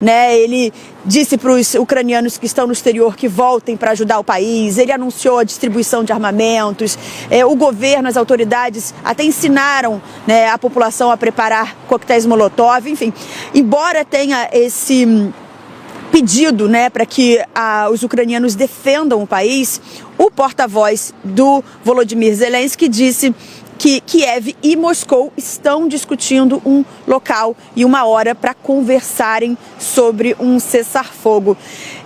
Né, ele disse para os ucranianos que estão no exterior que voltem para ajudar o país, ele anunciou a distribuição de armamentos, o governo, as autoridades até ensinaram, né, a população a preparar coquetéis Molotov, enfim. Embora tenha esse pedido, né, para que os ucranianos defendam o país, o porta-voz do Volodymyr Zelensky disse que Kiev e Moscou estão discutindo um local e uma hora para conversarem sobre um cessar-fogo.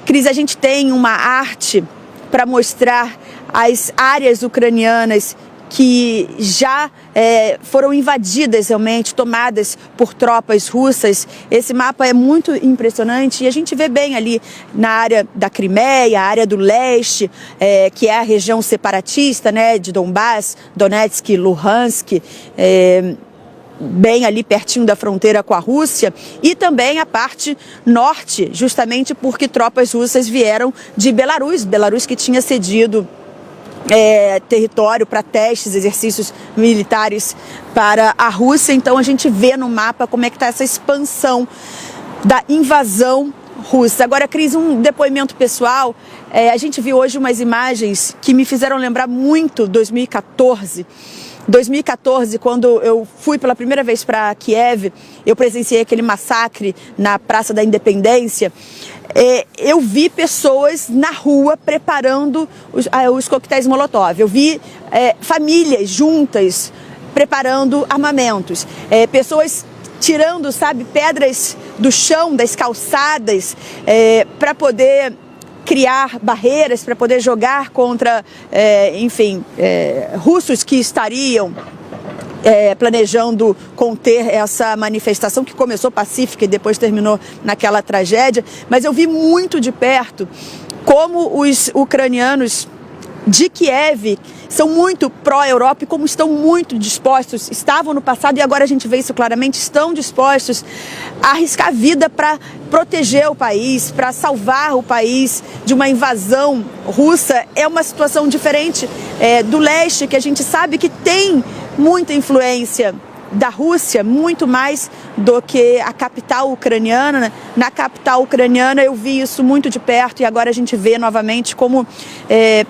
Cris, a gente tem uma arte para mostrar as áreas ucranianas que já foram invadidas realmente, tomadas por tropas russas. Esse mapa é muito impressionante e a gente vê bem ali na área da Crimeia, a área do leste, que é a região separatista, né, de Donbass, Donetsk, Luhansk, bem ali pertinho da fronteira com a Rússia, e também a parte norte, justamente porque tropas russas vieram de Belarus que tinha cedido território para testes, exercícios militares para a Rússia. Então a gente vê no mapa como é que está essa expansão da invasão russa. Agora, Cris, um depoimento pessoal, a gente viu hoje umas imagens que me fizeram lembrar muito 2014, quando eu fui pela primeira vez para Kiev, eu presenciei aquele massacre na Praça da Independência. Eu vi pessoas na rua preparando os coquetéis Molotov. Eu vi famílias juntas preparando armamentos. Pessoas tirando, sabe, pedras do chão, das calçadas, para poder criar barreiras, para poder jogar contra, russos que estariam planejando conter essa manifestação que começou pacífica e depois terminou naquela tragédia. Mas eu vi muito de perto como os ucranianos de Kiev são muito pró-Europa e como estão muito dispostos, estavam no passado e agora a gente vê isso claramente, estão dispostos a arriscar a vida para proteger o país, para salvar o país de uma invasão russa. É uma situação diferente do leste, que a gente sabe que tem muita influência da Rússia, muito mais do que a capital ucraniana, né? Na capital ucraniana eu vi isso muito de perto e agora a gente vê novamente como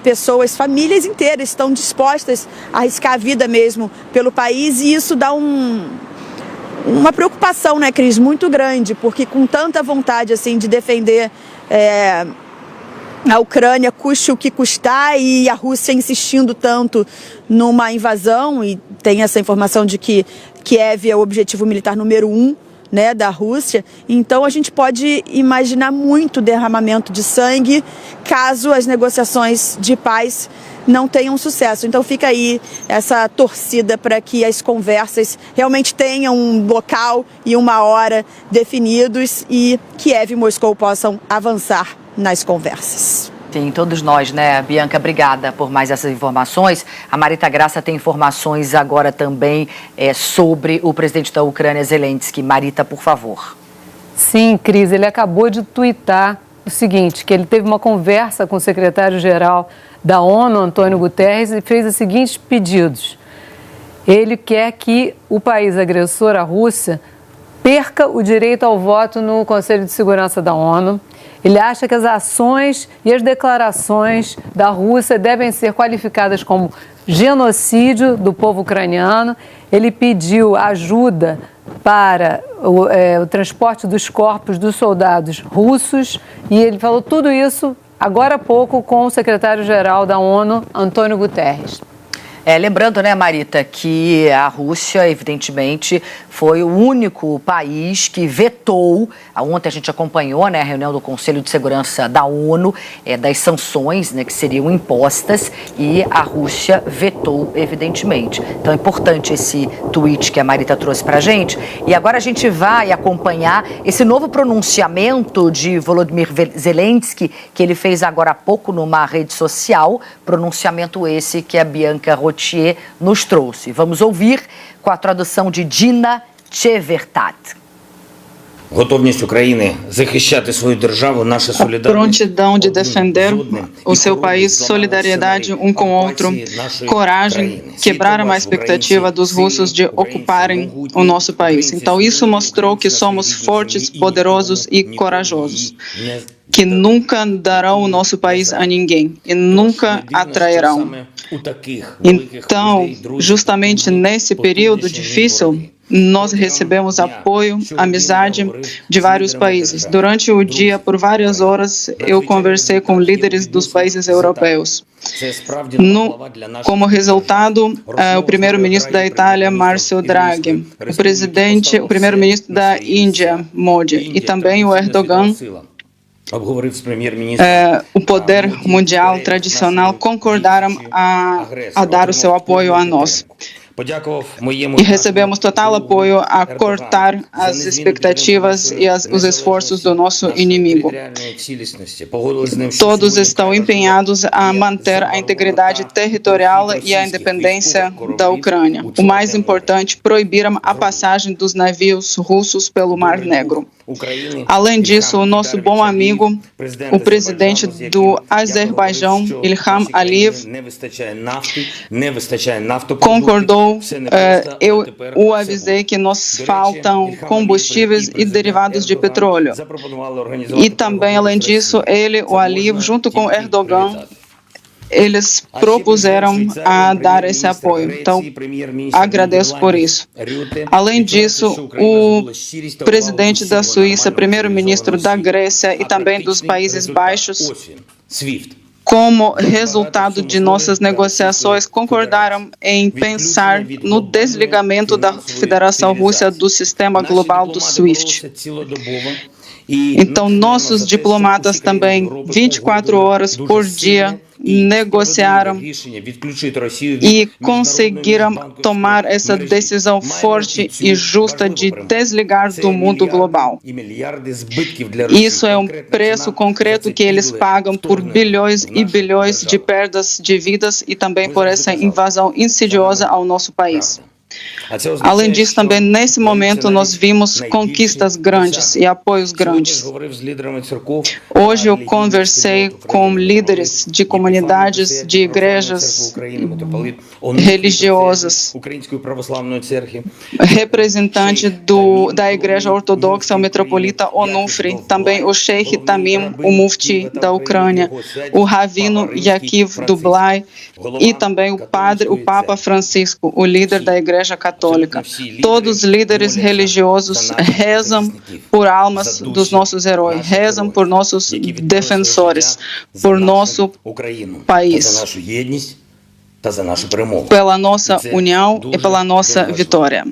pessoas, famílias inteiras estão dispostas a arriscar a vida mesmo pelo país, e isso dá uma preocupação, né, Cris, muito grande, porque com tanta vontade assim de defender a Ucrânia, custe o que custar, e a Rússia insistindo tanto numa invasão, e tem essa informação de que Kiev é o objetivo militar número 1, né, da Rússia. Então a gente pode imaginar muito derramamento de sangue caso as negociações de paz não tenham sucesso. Então fica aí essa torcida para que as conversas realmente tenham um local e uma hora definidos e Kiev e Moscou possam avançar nas conversas. Sim, todos nós, né, Bianca? Obrigada por mais essas informações. A Marita Graça tem informações agora também sobre o presidente da Ucrânia, Zelensky. Marita, por favor. Sim, Cris, ele acabou de tuitar o seguinte, que ele teve uma conversa com o secretário-geral da ONU, Antônio Guterres, e fez os seguintes pedidos. Ele quer que o país agressor, a Rússia, perca o direito ao voto no Conselho de Segurança da ONU. Ele acha que as ações e as declarações da Rússia devem ser qualificadas como genocídio do povo ucraniano. Ele pediu ajuda para o transporte dos corpos dos soldados russos e ele falou tudo isso agora há pouco com o secretário-geral da ONU, Antônio Guterres. Lembrando, né, Marita, que a Rússia, evidentemente, foi o único país que vetou, ontem a gente acompanhou, né, a reunião do Conselho de Segurança da ONU, das sanções, né, que seriam impostas, e a Rússia vetou, evidentemente. Então é importante esse tweet que a Marita trouxe pra gente. E agora a gente vai acompanhar esse novo pronunciamento de Volodymyr Zelensky, que ele fez agora há pouco numa rede social, pronunciamento esse que a Bianca Rotier nos trouxe. Vamos ouvir com a tradução de Dina Tchevertat. Готовність України захищати свою державу, наша солідарність. Prontidão de defender o seu país, solidariedade um com o outro, coragem, quebraram a expectativa dos russos de ocuparem o nosso país. Então isso mostrou que somos fortes, poderosos e corajosos, que nunca darão o nosso país a ninguém e nunca atrairão. Então, justamente nesse período difícil, nós recebemos apoio, amizade de vários países. Durante o dia, por várias horas, eu conversei com líderes dos países europeus. Como resultado, o primeiro-ministro da Itália, Mario Draghi, o primeiro-ministro da Índia, Modi, e também o Erdogan, o poder mundial tradicional, concordaram a dar o seu apoio a nós. E recebemos total apoio a cortar as expectativas e os esforços do nosso inimigo. Todos estão empenhados a manter a integridade territorial e a independência da Ucrânia. O mais importante, proibiram a passagem dos navios russos pelo Mar Negro. Além disso, o nosso bom amigo, o presidente do Azerbaijão, Ilham Aliyev, concordou. Eu o avisei que nos faltam combustíveis e derivados de petróleo. E também, além disso, ele, o Aliyev, junto com Erdogan, eles propuseram a dar esse apoio. Então, agradeço por isso. Além disso, o presidente da Suíça, primeiro-ministro da Grécia e também dos Países Baixos, como resultado de nossas negociações, concordaram em pensar no desligamento da Federação Russa do sistema global do SWIFT. Então, nossos diplomatas também, 24 horas por dia, negociaram e conseguiram tomar essa decisão forte e justa de desligar do mundo global. Isso é um preço concreto que eles pagam por bilhões e bilhões de perdas de vidas e também por essa invasão insidiosa ao nosso país. Além disso, também nesse momento nós vimos conquistas grandes e apoios grandes. Hoje eu conversei com líderes de comunidades, de igrejas religiosas, representante da Igreja Ortodoxa, o metropolita Onufri, também o Sheikh Tamim, o mufti da Ucrânia, o Ravino Yakiv Dublai e também o Papa Francisco, o líder da Igreja Católica. Todos os líderes religiosos rezam por almas dos nossos heróis, rezam por nossos defensores, por nosso país, pela nossa união e pela nossa vitória.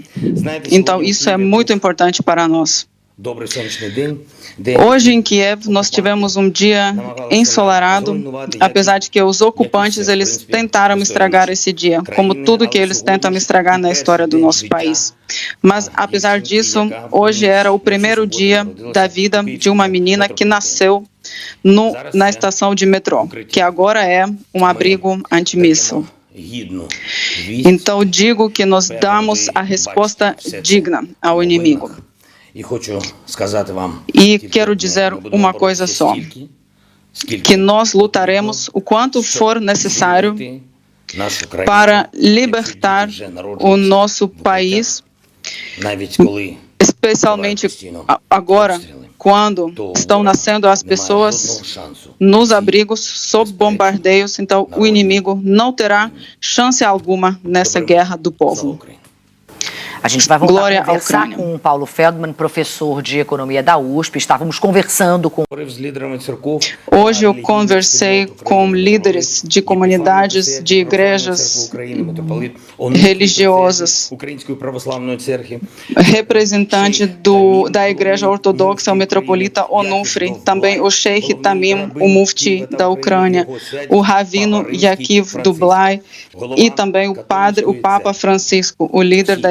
Então, isso é muito importante para nós. Hoje em Kiev nós tivemos um dia ensolarado, apesar de que os ocupantes eles tentaram estragar esse dia, como tudo que eles tentam estragar na história do nosso país. Mas apesar disso, hoje era o primeiro dia da vida de uma menina que nasceu na estação de metrô, que agora é um abrigo antimíssil. Então digo que nós damos a resposta digna ao inimigo. E quero dizer uma coisa só, que nós lutaremos o quanto for necessário para libertar o nosso país, especialmente agora, quando estão nascendo as pessoas nos abrigos sob bombardeios. Então o inimigo não terá chance alguma nessa guerra do povo. A gente vai voltar a conversar com o Paulo Feldman, professor de economia da USP. Estávamos conversando com... Hoje eu conversei com líderes de comunidades, de igrejas religiosas, representante da Igreja Ortodoxa, o metropolita Onufri, também o Sheikh Tamim, o mufti da Ucrânia, o Ravino Yakiv Dublai e também o Papa Francisco, o líder da